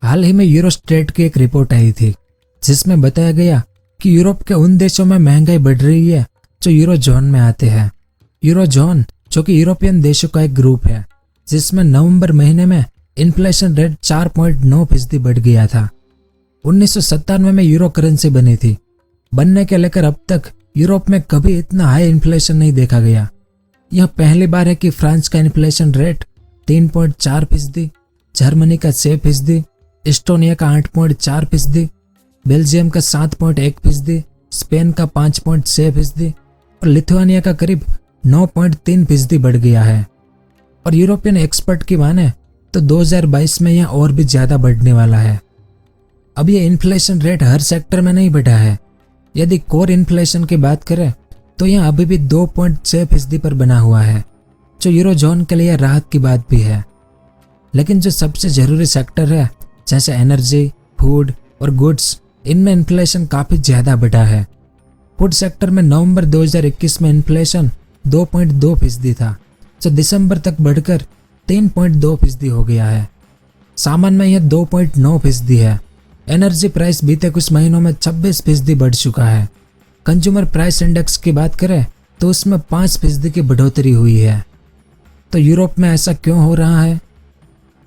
हाल ही में यूरोस्टेट की एक रिपोर्ट आई थी जिसमें बताया गया कि यूरोप के उन देशों में महंगाई बढ़ रही है जो यूरो जोन में आते हैं। यूरो जोन जो कि यूरोपियन देशों का एक ग्रुप है जिसमें नवंबर महीने में इन्फ्लेशन रेट 4.9% बढ़ गया था। 1997 में यूरो करेंसी बनी थी। बनने के लेकर अब तक यूरोप में कभी इतना हाई इन्फ्लेशन नहीं देखा गया। यह पहली बार है कि फ्रांस का इन्फ्लेशन रेट 3.4%, जर्मनी का 6%, एस्टोनिया का 8.4%, बेल्जियम का 7.1%, स्पेन का 5.6% और लिथुआनिया का करीब 9.3% बढ़ गया है। और यूरोपियन एक्सपर्ट की माने तो 2022 में यह और भी ज्यादा बढ़ने वाला है। अब यह इन्फ्लेशन रेट हर सेक्टर में नहीं बढ़ा है। यदि कोर इन्फ्लेशन की बात करें तो यह अभी भी 2.6% पर बना हुआ है, जो यूरो जोन के लिए राहत की बात भी है। लेकिन जो सबसे जरूरी सेक्टर है जैसे एनर्जी, फूड और गुड्स, इनमें इन्फ्लेशन काफी ज्यादा बढ़ा है। फूड सेक्टर में नवंबर 2021 में इन्फ्लेशन 2.2% था, जो दिसंबर तक बढ़कर 3.2% हो गया है। सामान में यह 2.9% है। एनर्जी प्राइस बीते कुछ महीनों में 26% बढ़ चुका है। कंज्यूमर प्राइस इंडेक्स की बात करें तो उसमें 5% की बढ़ोतरी हुई है। तो यूरोप में ऐसा क्यों हो रहा है?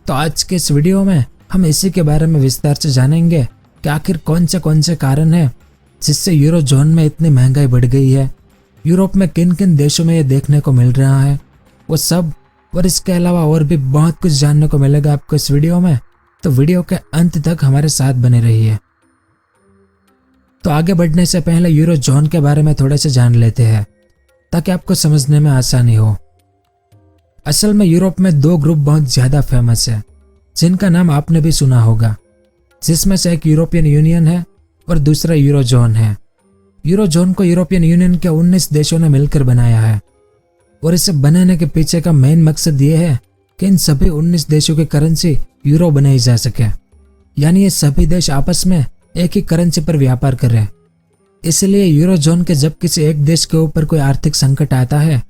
तो आज के इस वीडियो में हम इसी के बारे में विस्तार से जानेंगे कि आखिर कौन से कारण हैं जिससे यूरो जोन में इतनी महंगाई बढ़ गई है, यूरोप में किन किन देशों में ये देखने को मिल रहा है, वो सब और इसके अलावा और भी बहुत कुछ जानने को मिलेगा आपको इस वीडियो में। तो वीडियो के अंत तक हमारे साथ बने रहिए। तो आगे बढ़ने से पहले यूरो जोन के बारे में थोड़े से जान लेते हैं ताकि आपको समझने में आसानी हो। असल में यूरोप में दो ग्रुप बहुत ज्यादा फेमस है जिनका नाम आपने भी सुना होगा, जिसमें से एक यूरोपियन यूनियन है और दूसरा यूरो जोन है। यूरो जोन को यूरोपियन यूनियन के 19 देशों ने मिलकर बनाया है और इसे बनाने के पीछे का मेन मकसद ये है कि इन सभी 19 देशों की करेंसी यूरो बनाई जा सके, यानी ये सभी देश आपस में एक ही करेंसी पर व्यापार करें। इसलिए यूरो जोन के जब किसी एक देश के ऊपर कोई आर्थिक संकट आता है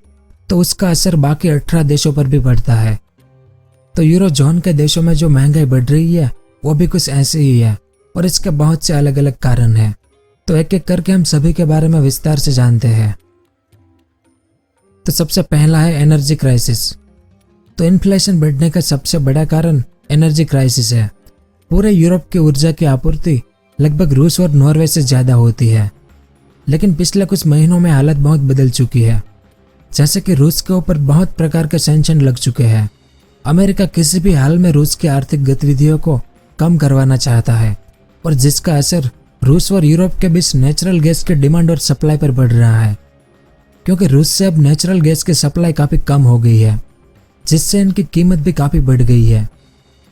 तो उसका असर बाकी 18 देशों पर भी पड़ता है। तो यूरो जोन के देशों में जो महंगाई बढ़ रही है वो भी कुछ ऐसे ही है और इसके बहुत से अलग अलग कारण हैं। तो एक एक करके हम सभी के बारे में विस्तार से जानते हैं। तो सबसे पहला है एनर्जी क्राइसिस। तो इन्फ्लेशन बढ़ने का सबसे बड़ा कारण एनर्जी क्राइसिस है। पूरे यूरोप की ऊर्जा की आपूर्ति लगभग रूस और नॉर्वे से ज्यादा होती है, लेकिन पिछले कुछ महीनों में हालत बहुत बदल चुकी है। जैसे कि रूस के ऊपर बहुत प्रकार के सैंक्शन लग चुके हैं। अमेरिका किसी भी हाल में रूस की आर्थिक गतिविधियों को कम करवाना चाहता है और जिसका असर रूस और यूरोप के बीच नेचुरल गैस की डिमांड और सप्लाई पर बढ़ रहा है, क्योंकि रूस से अब नेचुरल गैस की सप्लाई काफी कम हो गई है, जिससे इनकी कीमत भी काफी बढ़ गई है।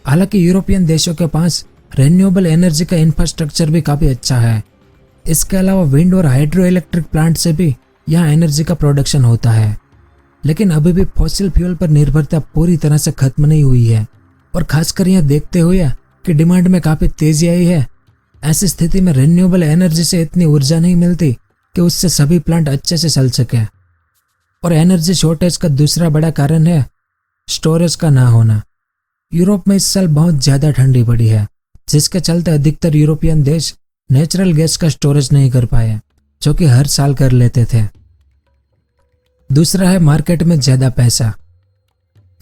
हालांकि यूरोपियन देशों के पास रिन्यूएबल एनर्जी का इंफ्रास्ट्रक्चर भी काफी अच्छा है। इसके अलावा विंड और हाइड्रो इलेक्ट्रिक प्लांट से भी यहाँ एनर्जी का प्रोडक्शन होता है, लेकिन अभी भी फॉसिल फ्यूल पर निर्भरता पूरी तरह से खत्म नहीं हुई है। और खासकर यह देखते हुए कि डिमांड में काफी तेजी आई है, ऐसी स्थिति में रिन्यूएबल एनर्जी से इतनी ऊर्जा नहीं मिलती कि उससे सभी प्लांट अच्छे से चल सके। और एनर्जी शॉर्टेज का दूसरा बड़ा कारण है स्टोरेज का ना होना। यूरोप में इस साल बहुत ज्यादा ठंडी पड़ी है, जिसके चलते अधिकतर यूरोपियन देश नेचुरल गैस का स्टोरेज नहीं कर पाए, जो कि हर साल कर लेते थे। दूसरा है मार्केट में ज्यादा पैसा।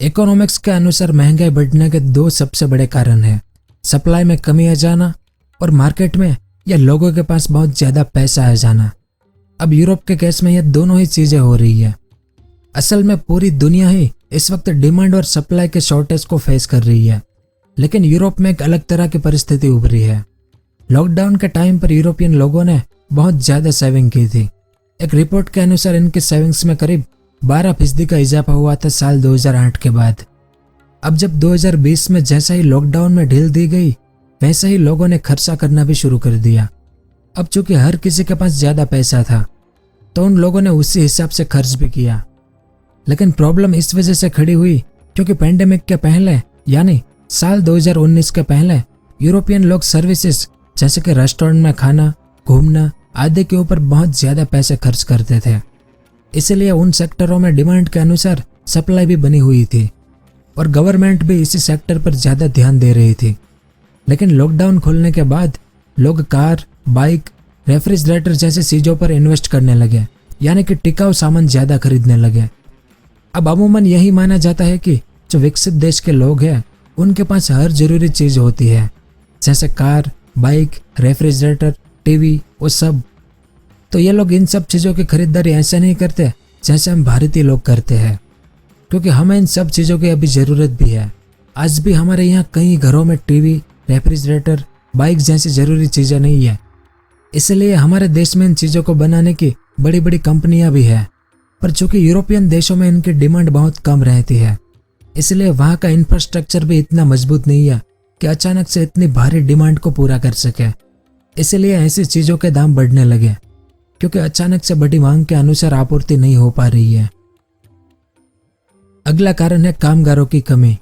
इकोनॉमिक्स के अनुसार महंगाई बढ़ने के दो सबसे बड़े कारण हैं, सप्लाई में कमी आ जाना और मार्केट में या लोगों के पास बहुत ज्यादा पैसा आ जाना। अब यूरोप के केस में ये दोनों ही चीजें हो रही है। असल में पूरी दुनिया ही इस वक्त डिमांड और सप्लाई के शॉर्टेज को फेस कर रही है, लेकिन यूरोप में एक अलग तरह की परिस्थिति उभरी है। लॉकडाउन के टाइम पर यूरोपियन लोगों ने बहुत ज्यादा सेविंग की थी। एक रिपोर्ट के अनुसार इनकी सेविंग्स में करीब 12% का इजाफा हुआ था साल 2008 के बाद। अब जब 2020 में जैसा ही लॉकडाउन में ढील दी गई, वैसे ही लोगों ने खर्चा करना भी शुरू कर दिया। अब चूंकि हर किसी के पास ज्यादा पैसा था तो उन लोगों ने उसी हिसाब से खर्च भी किया। लेकिन प्रॉब्लम इस वजह से खड़ी हुई क्योंकि पेंडेमिक के पहले यानी साल 2019 के पहले यूरोपियन लोग सर्विसेज जैसे कि रेस्टोरेंट में खाना, घूमना आदि के ऊपर बहुत ज्यादा पैसे खर्च करते थे। इसलिए उन सेक्टरों में डिमांड के अनुसार सप्लाई भी बनी हुई थी और गवर्नमेंट भी इसी सेक्टर पर ज्यादा ध्यान दे रही थी। लेकिन लॉकडाउन खुलने के बाद लोग कार, बाइक, रेफ्रिजरेटर जैसी चीज़ों पर इन्वेस्ट करने लगे, यानी कि टिकाऊ सामान ज़्यादा खरीदने लगे। अब अमूमन यही माना जाता है कि जो विकसित देश के लोग हैं उनके पास हर जरूरी चीज़ होती है, जैसे कार, बाइक, रेफ्रिजरेटर, टीवी, वो सब। तो ये लोग इन सब चीज़ों की खरीदारी ऐसे नहीं करते जैसे हम भारतीय लोग करते हैं, क्योंकि हमें इन सब चीज़ों की अभी ज़रूरत भी है। आज भी हमारे यहाँ कई घरों में टीवी, रेफ्रिजरेटर, बाइक जैसी ज़रूरी चीज़ें नहीं है। इसलिए हमारे देश में इन चीज़ों को बनाने की बड़ी बड़ी कंपनियां भी है, पर चूंकि यूरोपियन देशों में इनकी डिमांड बहुत कम रहती है, इसलिए वहाँ का इंफ्रास्ट्रक्चर भी इतना मजबूत नहीं है कि अचानक से इतनी भारी डिमांड को पूरा कर सके। इसलिए ऐसी चीज़ों के दाम बढ़ने लगे, क्योंकि अचानक से बढ़ी मांग के अनुसार आपूर्ति नहीं हो पा रही है। अगला कारण है कामगारों की कमी।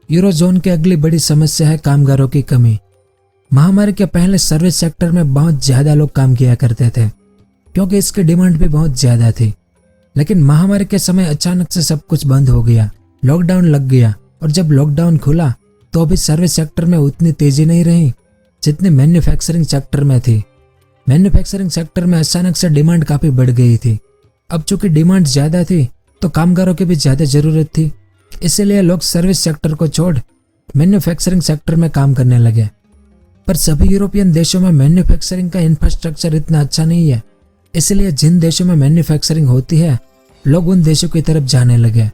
यूरोजोन की अगली बड़ी समस्या है कामगारों की कमी। महामारी के पहले सर्विस सेक्टर में बहुत ज़्यादा लोग काम किया करते थे, क्योंकि इसकी डिमांड भी बहुत ज़्यादा थी। लेकिन महामारी के समय अचानक से सब कुछ बंद हो गया, लॉकडाउन लग गया, और जब लॉकडाउन खुला तो अभी सर्विस सेक्टर में उतनी तेजी नहीं रही जितनी मैन्युफैक्चरिंग सेक्टर में थी। मैन्युफैक्चरिंग सेक्टर में अचानक से डिमांड काफ़ी बढ़ गई थी। अब चूंकि डिमांड ज़्यादा थी तो कामगारों की भी ज़्यादा ज़रूरत थी, इसीलिए लोग सर्विस सेक्टर को छोड़ मैन्युफैक्चरिंग सेक्टर में काम करने लगे। पर सभी यूरोपियन देशों में मैन्युफैक्चरिंग का इंफ्रास्ट्रक्चर इतना अच्छा नहीं है, इसलिए जिन देशों में मैन्युफैक्चरिंग होती है लोग उन देशों की तरफ जाने लगे।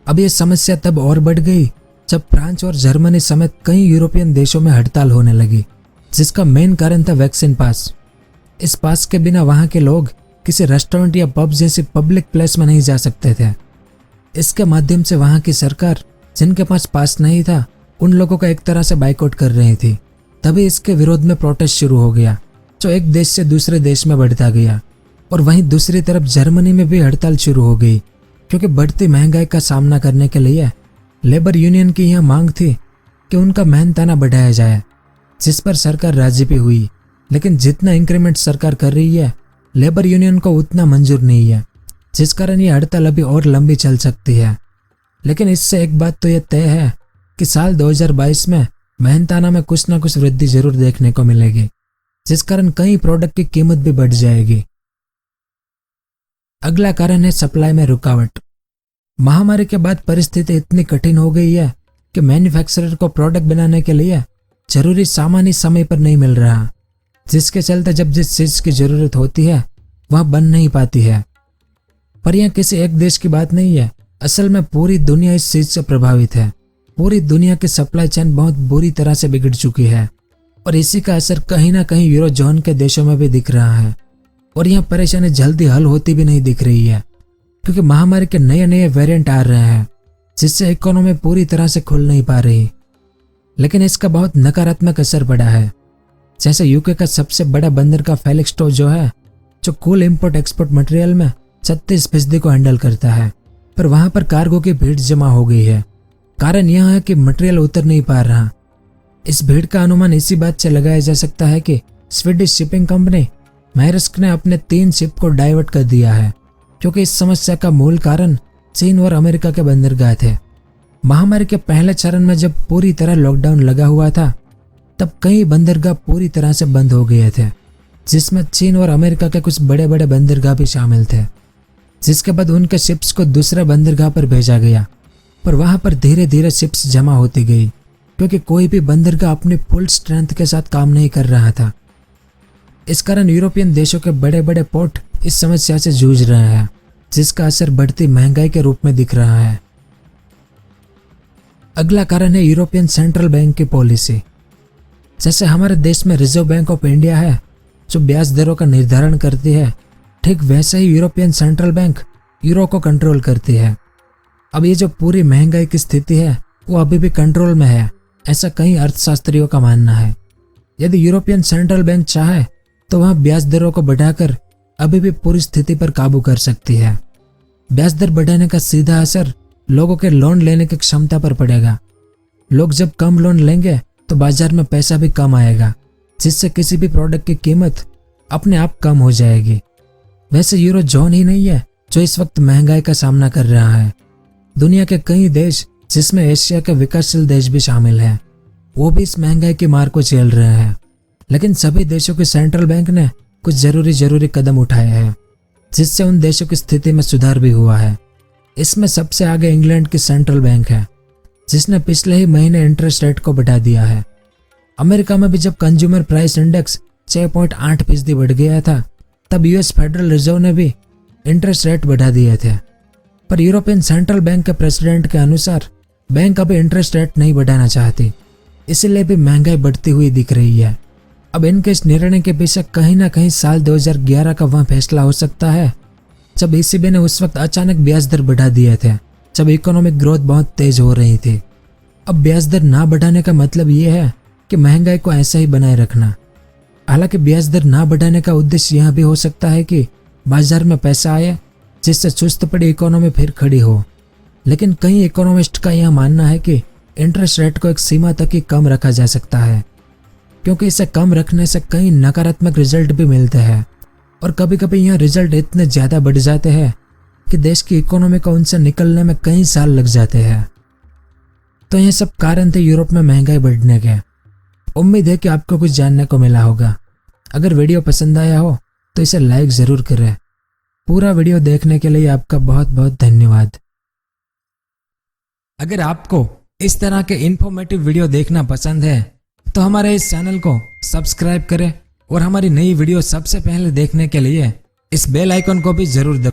अब ये समस्या तब और बढ़ गई जब फ्रांस और जर्मनी समेत कई यूरोपियन देशों में हड़ताल होने लगी, जिसका मेन कारण था वैक्सीन पास। इस पास के बिना वहाँ के लोग किसी रेस्टोरेंट या पब जैसी पब्लिक प्लेस में नहीं जा सकते थे। इसके माध्यम से वहाँ की सरकार जिनके पास पास नहीं था उन लोगों का एक तरह से बाइकआउट कर रही थी। तभी इसके विरोध में प्रोटेस्ट शुरू हो गया, जो एक देश से दूसरे देश में बढ़ता गया। और वहीं दूसरी तरफ जर्मनी में भी हड़ताल शुरू हो गई, क्योंकि बढ़ती महंगाई का सामना करने के लिए लेबर यूनियन की यह मांग थी कि उनका मेहनताना बढ़ाया जाए, जिस पर सरकार राजी भी हुई। लेकिन जितना इंक्रीमेंट सरकार कर रही है लेबर यूनियन को उतना मंजूर नहीं है, जिस कारण ये हड़ताल अभी और लंबी चल सकती है। लेकिन इससे एक बात तो यह तय है कि साल 2022 में मेहनताना में कुछ ना कुछ वृद्धि जरूर देखने को मिलेगी, जिस कारण कई प्रोडक्ट की कीमत भी बढ़ जाएगी। अगला कारण है सप्लाई में रुकावट। महामारी के बाद परिस्थिति इतनी कठिन हो गई है कि मैन्युफैक्चरर को प्रोडक्ट बनाने के लिए जरूरी सामान ही समय पर नहीं मिल रहा, जिसके चलते जब जिस चीज की जरूरत होती है वह बन नहीं पाती है। पर यह किसी एक देश की बात नहीं है, असल में पूरी दुनिया इस चीज से प्रभावित है। पूरी दुनिया की सप्लाई चेन बहुत बुरी तरह से बिगड़ चुकी है, और इसी का असर कहीं ना कहीं यूरोजोन के देशों में भी दिख रहा है। और यह परेशानी जल्दी हल होती भी नहीं दिख रही है, क्योंकि महामारी के नए नए वेरिएंट आ रहे हैं, जिससे इकोनॉमी पूरी तरह से खुल नहीं पा रही। लेकिन इसका बहुत नकारात्मक असर पड़ा है। जैसे यूके का सबसे बड़ा बंदर का फेलिक्सटो जो है, जो कुल इंपोर्ट एक्सपोर्ट मटेरियल में 36% को हैंडल करता है, पर वहां पर कार्गो की भीड़ जमा हो गई है। कारण यह है कि मटेरियल उतर नहीं पा रहा। इस भीड़ का अनुमान इसी बात से लगाया जा सकता है कि स्वीडिश शिपिंग कंपनी मैरिस्क ने अपने 3 शिप को डाइवर्ट कर दिया है, क्योंकि इस समस्या का मूल कारण चीन और अमेरिका के बंदरगाह थे। महामारी के पहले चरण में जब पूरी तरह लॉकडाउन लगा हुआ था, तब कई बंदरगाह पूरी तरह से बंद हो गए थे, जिसमें चीन और अमेरिका के कुछ बड़े बड़े बंदरगाह भी शामिल थे। जिसके बाद उनके शिप्स को दूसरे बंदरगाह पर भेजा गया, पर वहां पर धीरे धीरे शिप्स जमा होती गई, क्योंकि कोई भी बंदरगाह अपनी फुल स्ट्रेंथ के साथ काम नहीं कर रहा था। इस कारण यूरोपियन देशों के बड़े बड़े पोर्ट इस समस्या से जूझ रहे हैं, जिसका असर बढ़ती महंगाई के रूप में दिख रहा है। अगला कारण है यूरोपियन सेंट्रल बैंक की पॉलिसी। जैसे हमारे देश में रिजर्व बैंक ऑफ इंडिया है, जो ब्याज दरों का निर्धारण करती है, ठीक वैसे ही यूरोपियन सेंट्रल बैंक यूरो को कंट्रोल करती है। अब ये जो पूरी महंगाई की स्थिति है वो अभी भी कंट्रोल में है, ऐसा कई अर्थशास्त्रियों का मानना है। यदि यूरोपियन सेंट्रल बैंक चाहे तो वह ब्याज दरों को बढ़ाकर अभी भी पूरी स्थिति पर काबू कर सकती है। ब्याज दर बढ़ाने का सीधा असर लोगों के लोन लेने की क्षमता पर पड़ेगा। लोग जब कम लोन लेंगे तो बाजार में पैसा भी कम आएगा, जिससे किसी भी प्रोडक्ट की कीमत अपने आप कम हो जाएगी। वैसे यूरो जोन ही नहीं है जो इस वक्त महंगाई का सामना कर रहा है। दुनिया के कई देश, जिसमें एशिया के विकासशील देश भी शामिल हैं, वो भी इस महंगाई की मार को झेल रहे हैं। लेकिन सभी देशों के सेंट्रल बैंक ने कुछ जरूरी कदम उठाए हैं, जिससे उन देशों की स्थिति में सुधार भी हुआ है। इसमें सबसे आगे इंग्लैंड की सेंट्रल बैंक है, जिसने पिछले ही महीने इंटरेस्ट रेट को बढ़ा दिया है। अमेरिका में भी जब कंज्यूमर प्राइस इंडेक्स 6.8% बढ़ गया था, तब यूएस फेडरल रिजर्व ने भी इंटरेस्ट रेट बढ़ा दिए थे। पर यूरोपियन सेंट्रल बैंक के प्रेसिडेंट के अनुसार बैंक अभी इंटरेस्ट रेट नहीं बढ़ाना चाहती, इसीलिए भी महंगाई बढ़ती हुई दिख रही है। अब इनके इस निर्णय के पीछे कहीं ना कहीं साल 2011 का वह फैसला हो सकता है, जब ईसीबी ने उस वक्त अचानक ब्याज दर बढ़ा दिए थे, जब इकोनॉमिक ग्रोथ बहुत तेज हो रही थी। अब ब्याज दर ना बढ़ाने का मतलब ये है कि महंगाई को ऐसा ही बनाए रखना। हालांकि ब्याज दर ना बढ़ाने का उद्देश्य यह भी हो सकता है कि बाजार में पैसा आए, जिससे सुस्त पड़ी इकोनॉमी फिर खड़ी हो। लेकिन कई इकोनॉमिस्ट का यह मानना है कि इंटरेस्ट रेट को एक सीमा तक ही कम रखा जा सकता है, क्योंकि इसे कम रखने से कई नकारात्मक रिजल्ट भी मिलते हैं, और कभी कभी यह रिजल्ट इतने ज़्यादा बढ़ जाते हैं कि देश की इकोनॉमी को उनसे निकलने में कई साल लग जाते हैं। तो ये सब कारण थे यूरोप में महंगाई बढ़ने के। उम्मीद है कि आपको कुछ जानने को मिला होगा। अगर वीडियो पसंद आया हो तो इसे लाइक ज़रूर करें। पूरा वीडियो देखने के लिए आपका बहुत बहुत धन्यवाद। अगर आपको इस तरह के इन्फॉर्मेटिव वीडियो देखना पसंद है तो हमारे इस चैनल को सब्सक्राइब करें और हमारी नई वीडियो सबसे पहले देखने के लिए इस बेल आइकन को भी जरूर दबाएं।